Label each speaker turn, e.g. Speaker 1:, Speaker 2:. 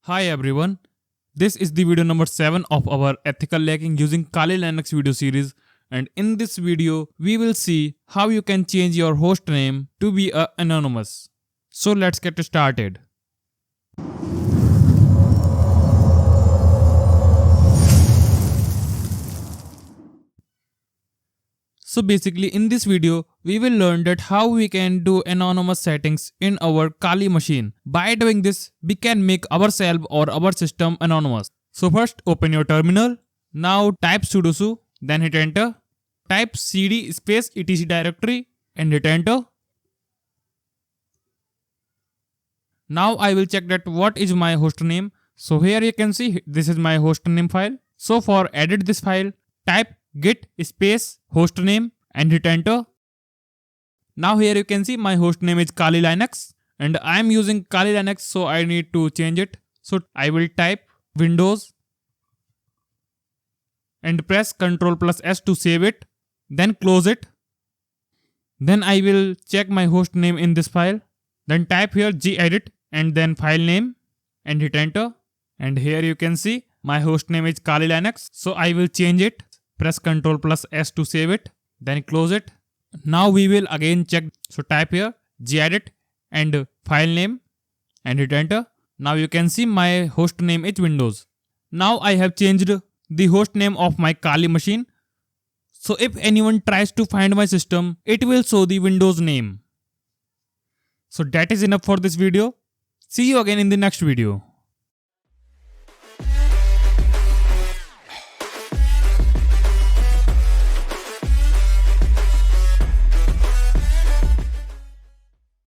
Speaker 1: Hi everyone, this is the video number 7 of our ethical hacking using Kali Linux video series, and in this video we will see how you can change your host name to be anonymous. So let's get started. So basically in this video, we will learn that how we can do anonymous settings in our Kali machine. By doing this, we can make ourselves or our system anonymous. So first open your terminal. Now type sudo su, then hit enter. Type cd space etc directory and hit enter. Now I will check that what is my host name. So here you can see this is my host name file. So for edit this file, type git space hostname and hit enter. Now here you can see my hostname is Kali Linux and I am using Kali Linux, so I need to change it. So I will type Windows and press Ctrl+S to save it, then close it. Then I will check my host name in this file. Then type here gedit and then file name and hit enter. And here you can see my host name is Kali Linux, so I will change it. Press Ctrl+S to save it, then close it. Now we will again check. So type here gedit and file name and hit enter. Now you can see my host name is Windows. Now I have changed the host name of my Kali machine. So if anyone tries to find my system, it will show the Windows name. So that is enough for this video. See you again in the next video.